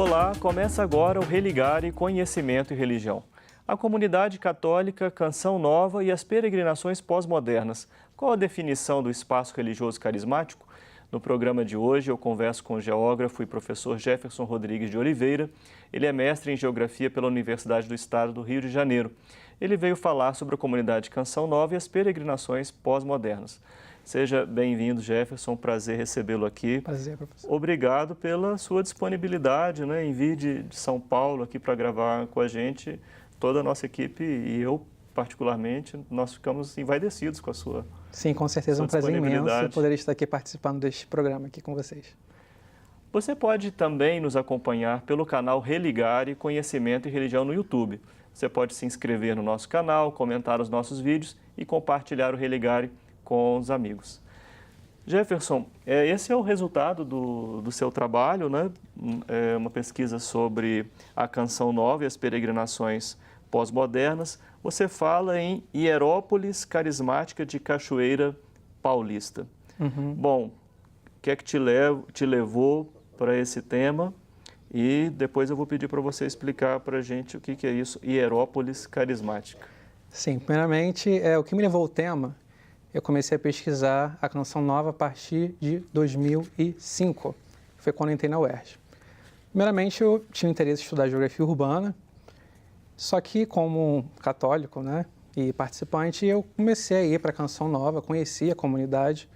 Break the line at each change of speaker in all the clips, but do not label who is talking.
Olá, começa agora o Religare Conhecimento e Religião. A comunidade católica, Canção Nova e as peregrinações pós-modernas. Qual a definição do espaço religioso carismático? No programa de hoje eu converso com o geógrafo e professor Jefferson Rodrigues de Oliveira. Ele é mestre em Geografia pela Universidade do Estado do Rio de Janeiro. Ele veio falar sobre a comunidade Canção Nova e as peregrinações pós-modernas. Seja bem-vindo, Jefferson, prazer recebê-lo aqui.
Prazer, professor.
Obrigado pela sua disponibilidade, né, em vir de São Paulo aqui para gravar com a gente. Toda a nossa equipe e eu, particularmente, nós ficamos envaidecidos com a sua
Sim, com certeza é um prazer imenso poder estar aqui participando deste programa aqui com vocês.
Você pode também nos acompanhar pelo canal Religare Conhecimento e Religião no YouTube. Você pode se inscrever no nosso canal, comentar os nossos vídeos e compartilhar o Religare com os amigos. Jefferson, esse é o resultado do seu trabalho, né? É uma pesquisa sobre a Canção Nova e as peregrinações pós-modernas. Você fala em Hierópolis Carismática de Cachoeira Paulista. Bom, o que é que te levou para esse tema? E depois eu vou pedir para você explicar para a gente o que é isso, Hierópolis Carismática.
Sim, primeiramente, o que me levou ao tema, eu comecei a pesquisar a Canção Nova a partir de 2005, que foi quando eu entrei na UERJ. Primeiramente, eu tinha interesse em estudar geografia urbana, só que como católico, né, e participante, eu comecei a ir para a Canção Nova, conheci a comunidade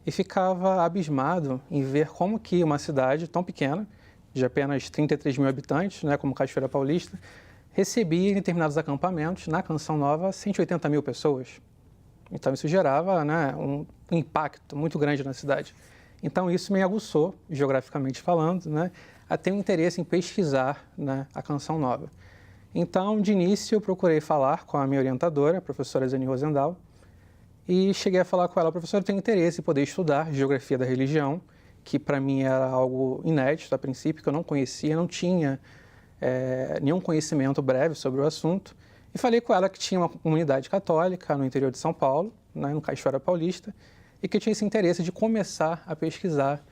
e ficava abismado em ver como que uma cidade tão pequena, de apenas 33 mil habitantes, né, como Cachoeira Paulista, recebia em determinados acampamentos, na Canção Nova, 180 mil pessoas. Então, isso gerava, né, um impacto muito grande na cidade. Então, isso me aguçou, geograficamente falando, né, a ter um interesse em pesquisar, né, a Canção Nova. Então, de início, eu procurei falar com a minha orientadora, a professora Zeni Rosendahl, e cheguei a falar com ela: professora, eu tenho interesse em poder estudar Geografia da Religião, que para mim era algo inédito a princípio, que eu não conhecia, não tinha nenhum conhecimento breve sobre o assunto. E falei com ela que tinha uma comunidade católica no interior de São Paulo, né, no Cachoeira Paulista, e que eu tinha esse interesse de começar a pesquisar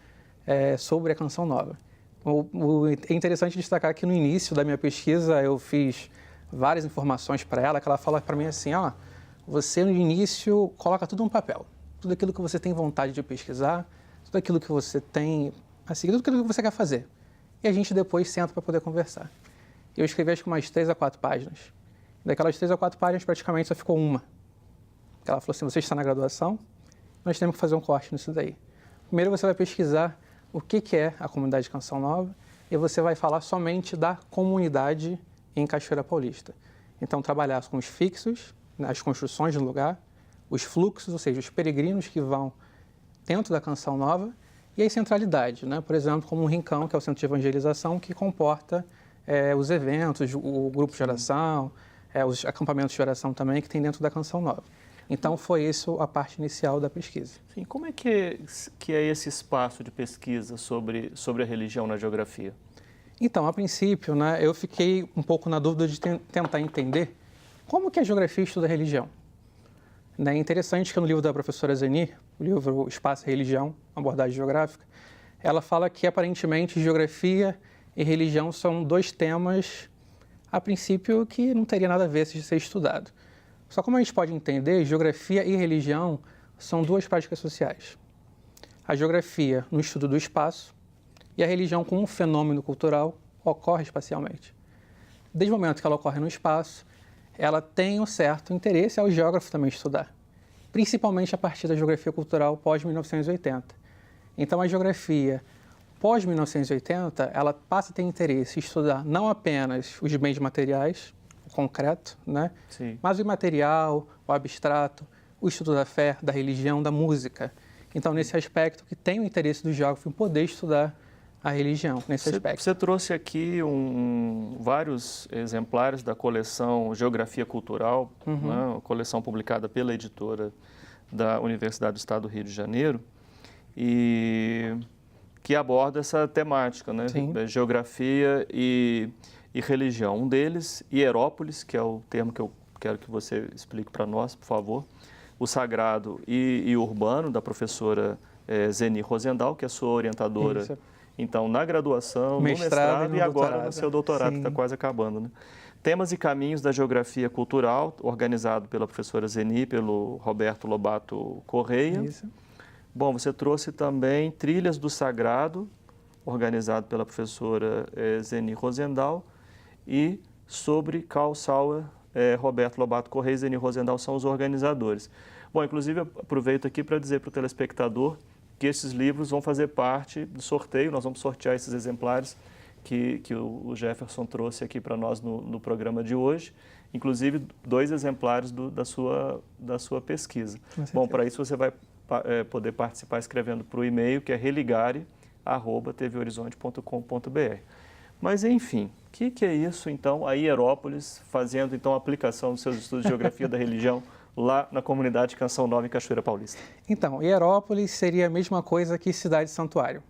sobre a Canção Nova. É interessante destacar que no início da minha pesquisa eu fiz várias informações para ela, que ela fala para mim assim: ó, você no início coloca tudo no papel, tudo aquilo que você tem vontade de pesquisar, tudo aquilo que você tem, assim, tudo aquilo que você quer fazer. E a gente depois senta para poder conversar. Eu escrevi acho que umas 3 a 4 páginas. Daquelas 3 a 4 páginas, praticamente só ficou uma. Ela falou assim: você está na graduação, nós temos que fazer um corte nisso daí. Primeiro você vai pesquisar o que é a comunidade Canção Nova e você vai falar somente da comunidade em Cachoeira Paulista. Então, trabalhar com os fixos, as construções do lugar, os fluxos, ou seja, os peregrinos que vão dentro da Canção Nova, e as centralidades, né? Por exemplo, como o Rincão, que é o centro de evangelização, que comporta os eventos, o grupo de oração, os acampamentos de oração também, que tem dentro da Canção Nova. Então, foi isso a parte inicial da pesquisa.
Sim, como é que é esse espaço de pesquisa sobre a religião na geografia?
Então, a princípio, né, eu fiquei um pouco na dúvida de tentar entender como que a geografia estuda a religião. É interessante que no livro da professora Zeni, o livro Espaço e Religião, Abordagem Geográfica, ela fala que, aparentemente, geografia e religião são 2 temas, a princípio, que não teria nada a ver de ser estudado. Só como a gente pode entender, geografia e religião são 2 práticas sociais. A geografia no estudo do espaço e a religião como um fenômeno cultural ocorre espacialmente. Desde o momento que ela ocorre no espaço, ela tem um certo interesse ao geógrafo também estudar, principalmente a partir da geografia cultural pós-1980. Então, a geografia pós-1980, ela passa a ter interesse em estudar não apenas os bens materiais, o concreto, né?
Sim.
Mas o imaterial, o abstrato, o estudo da fé, da religião, da música. Então, nesse aspecto, que tem o interesse do geógrafo em poder estudar a religião, nesse aspecto.
Você trouxe aqui vários exemplares da coleção Geografia Cultural, né, uma coleção publicada pela editora da Universidade do Estado do Rio de Janeiro, e que aborda essa temática, né? Geografia e religião. Um deles, Hierópolis, que é o termo que eu quero que você explique para nós, por favor. O sagrado e urbano, da professora Zeni Rosendahl, que é sua orientadora Então, na graduação, no mestrado e agora no seu doutorado, que está quase acabando, né? Temas e caminhos da geografia cultural, organizado pela professora Zeni, pelo Roberto Lobato Correia.
Isso.
Bom, você trouxe também Trilhas do Sagrado, organizado pela professora Zeni Rosendal, e sobre Carl Sauer, Roberto Lobato Correia e Zeni Rosendal são os organizadores. Bom, inclusive, aproveito aqui para dizer para o telespectador que esses livros vão fazer parte do sorteio, nós vamos sortear esses exemplares que o Jefferson trouxe aqui para nós no programa de hoje, inclusive 2 exemplares da sua pesquisa. Bom, para isso você vai poder participar escrevendo para o e-mail, que é religare@tvhorizonte.com.br. Mas, enfim, o que é isso, então, a Hierópolis, fazendo, então, a aplicação dos seus estudos de geografia da religião lá na comunidade Canção Nova, em Cachoeira Paulista?
Então, Hierópolis seria a mesma coisa que cidade-santuário.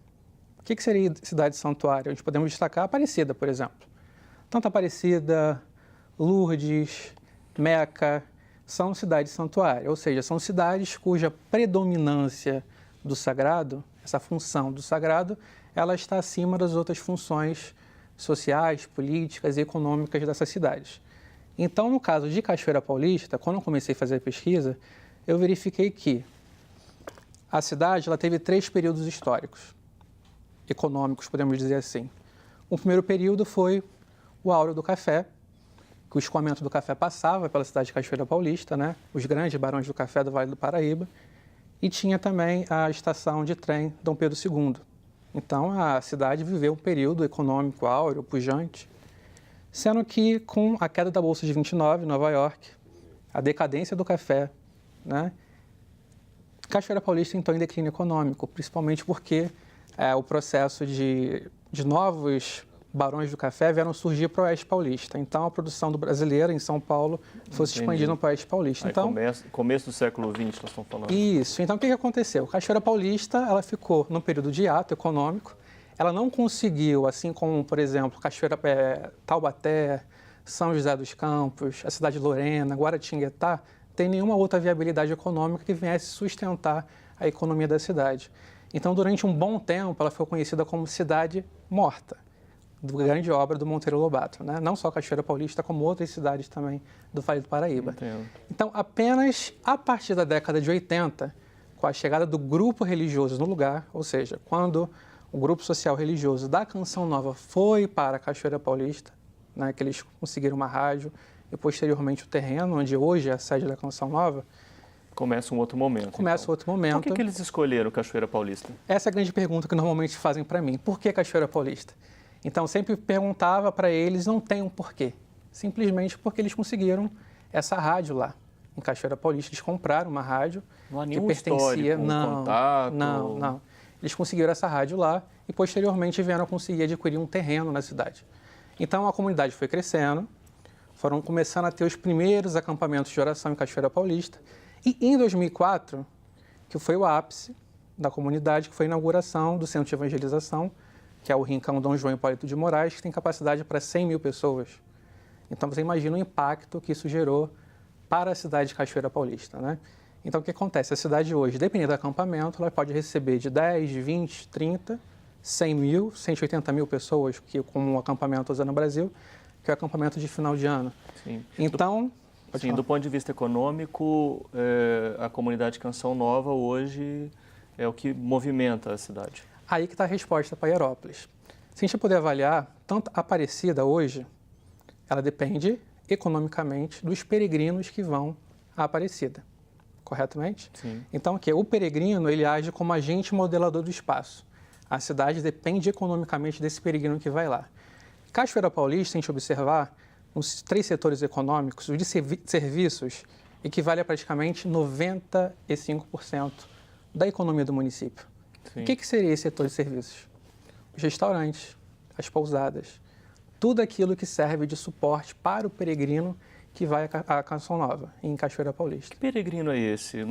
O que seria cidade-santuário? A gente podemos destacar Aparecida, por exemplo. Tanto Aparecida, Lourdes, Meca, são cidades-santuário, ou seja, são cidades cuja predominância do sagrado, essa função do sagrado, ela está acima das outras funções sociais, políticas e econômicas dessas cidades. Então, no caso de Cachoeira Paulista, quando eu comecei a fazer a pesquisa, eu verifiquei que a cidade ela teve 3 períodos históricos, econômicos, podemos dizer assim. O primeiro período foi o áureo do café, que o escoamento do café passava pela cidade de Cachoeira Paulista, né? Os grandes barões do café do Vale do Paraíba, e tinha também a estação de trem Dom Pedro II. Então, a cidade viveu um período econômico áureo, pujante, sendo que com a queda da Bolsa de 29 em Nova York, a decadência do café, né? Cachoeira Paulista entrou em declínio econômico, principalmente porque o processo de novos barões do café vieram surgir para o Oeste Paulista. Então, a produção do brasileira em São Paulo foi se expandindo para o Oeste Paulista.
Aí,
então,
começo do século XX, nós estamos falando.
Isso. Então, o que aconteceu? Cachoeira Paulista ela ficou num período de hiato econômico. Ela não conseguiu, assim como, por exemplo, Taubaté, São José dos Campos, a cidade de Lorena, Guaratinguetá, tem nenhuma outra viabilidade econômica que viesse sustentar a economia da cidade. Então, durante um bom tempo, ela foi conhecida como cidade morta, grande obra do Monteiro Lobato, né? Não só Cachoeira Paulista, como outras cidades também do Vale do Paraíba.
Entendo.
Então, apenas a partir da década de 80, com a chegada do grupo religioso no lugar, ou seja, quando o grupo social religioso da Canção Nova foi para Cachoeira Paulista, né, que eles conseguiram uma rádio e posteriormente o terreno, onde hoje é a sede da Canção Nova.
Começa um outro momento.
Começa
então.
outro momento.
Por que eles escolheram Cachoeira Paulista?
Essa é a grande pergunta que normalmente fazem para mim. Por que Cachoeira Paulista? Então, sempre perguntava para eles, não tem um porquê. Simplesmente porque eles conseguiram essa rádio lá. Em Cachoeira Paulista, eles compraram uma rádio
não há
que
nenhum
pertencia...
contato?
Não. Eles conseguiram essa rádio lá e, posteriormente, vieram conseguir adquirir um terreno na cidade. Então, a comunidade foi crescendo, foram começando a ter os primeiros acampamentos de oração em Cachoeira Paulista. E, em 2004, que foi o ápice da comunidade, que foi a inauguração do Centro de Evangelização, que é o Rincão Dom João Hipólito de Moraes, que tem capacidade para 100 mil pessoas. Então, você imagina o impacto que isso gerou para a cidade de Cachoeira Paulista, né? Então, o que acontece? A cidade hoje, dependendo do acampamento, ela pode receber de 10, 20, 30, 100 mil, 180 mil pessoas, que como um acampamento usando no Brasil, que é o acampamento de final de ano.
Sim.
Então...
do ponto de vista econômico, a comunidade Canção Nova hoje é o que movimenta a cidade.
Aí que está a resposta para Hierópolis. Se a gente puder avaliar, tanto a Aparecida hoje, ela depende economicamente dos peregrinos que vão à Aparecida, corretamente?
Sim.
Então, o peregrino ele age como agente modelador do espaço. A cidade depende economicamente desse peregrino que vai lá. Cachoeira Paulista, se a gente observar, os 3 setores econômicos, os de serviços, equivale a praticamente 95% da economia do município.
Sim.
O que seria esse setor de serviços? Os restaurantes, as pousadas, tudo aquilo que serve de suporte para o peregrino que vai à Canção Nova, em Cachoeira Paulista.
Que peregrino é esse?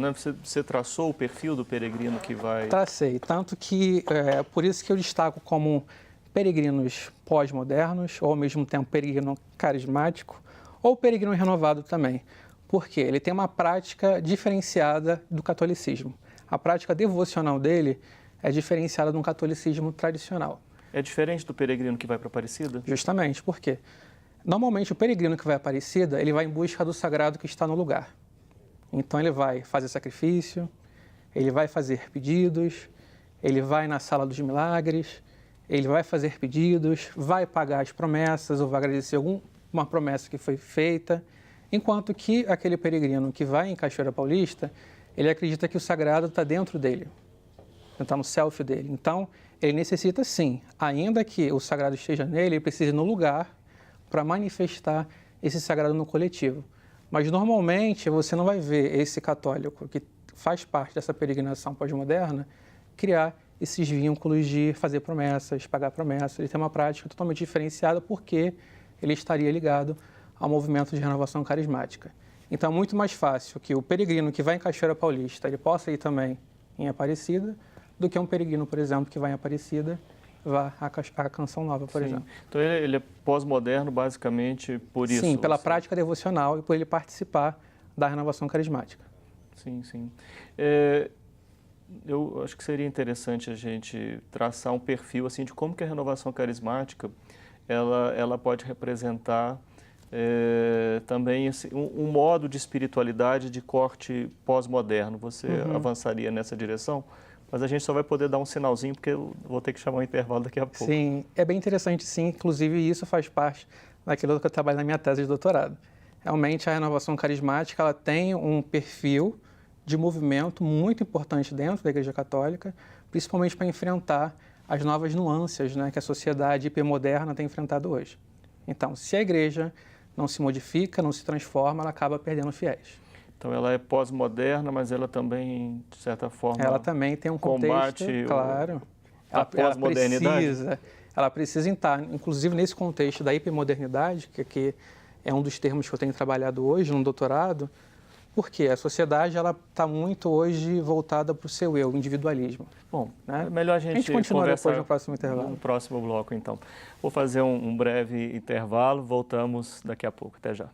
Você traçou o perfil do peregrino que vai...
Tracei, tanto que por isso que eu destaco como peregrinos pós-modernos, ou ao mesmo tempo peregrino carismático, ou peregrino renovado também. Porque ele tem uma prática diferenciada do catolicismo. A prática devocional dele é diferenciada de um catolicismo tradicional.
É diferente do peregrino que vai para Aparecida?
Justamente, por quê? Normalmente, o peregrino que vai a Aparecida, ele vai em busca do sagrado que está no lugar. Então, ele vai fazer sacrifício, ele vai fazer pedidos, ele vai na sala dos milagres, ele vai fazer pedidos, vai pagar as promessas ou vai agradecer alguma promessa que foi feita, enquanto que aquele peregrino que vai em Cachoeira Paulista, ele acredita que o sagrado está dentro dele, está no self dele. Então, ele necessita sim, ainda que o sagrado esteja nele, ele precisa ir no lugar para manifestar esse sagrado no coletivo. Mas, normalmente, você não vai ver esse católico que faz parte dessa peregrinação pós-moderna criar esses vínculos de fazer promessas, pagar promessas. Ele tem uma prática totalmente diferenciada porque ele estaria ligado ao movimento de renovação carismática. Então, é muito mais fácil que o peregrino que vai em Cachoeira Paulista ele possa ir também em Aparecida do que um peregrino, por exemplo, que vai em Aparecida vá à Canção Nova, por exemplo.
Então, ele é pós-moderno basicamente por isso?
Sim, pela prática devocional e por ele participar da renovação carismática.
Sim, sim. Eu acho que seria interessante a gente traçar um perfil assim de como que a renovação carismática ela pode representar também um modo de espiritualidade de corte pós-moderno. Você avançaria nessa direção? Mas a gente só vai poder dar um sinalzinho porque eu vou ter que chamar um intervalo daqui a pouco.
Sim, é bem interessante sim, inclusive isso faz parte daquilo que eu trabalho na minha tese de doutorado. Realmente a renovação carismática ela tem um perfil de movimento muito importante dentro da Igreja Católica, principalmente para enfrentar as novas nuances, né, que a sociedade hipermoderna tem enfrentado hoje. Então, se a Igreja não se modifica, não se transforma, ela acaba perdendo fiéis.
Então, ela é pós-moderna, mas ela também, de certa forma,
ela também tem um contexto, claro.
A pós-modernidade.
Ela precisa estar, inclusive nesse contexto da hipermodernidade, que é um dos termos que eu tenho trabalhado hoje no doutorado, porque a sociedade ela está muito hoje voltada para o seu eu, o individualismo.
Bom, né? Melhor a gente
continua
conversar
depois no próximo intervalo.
No próximo bloco, então. Vou fazer um breve intervalo, voltamos daqui a pouco. Até já.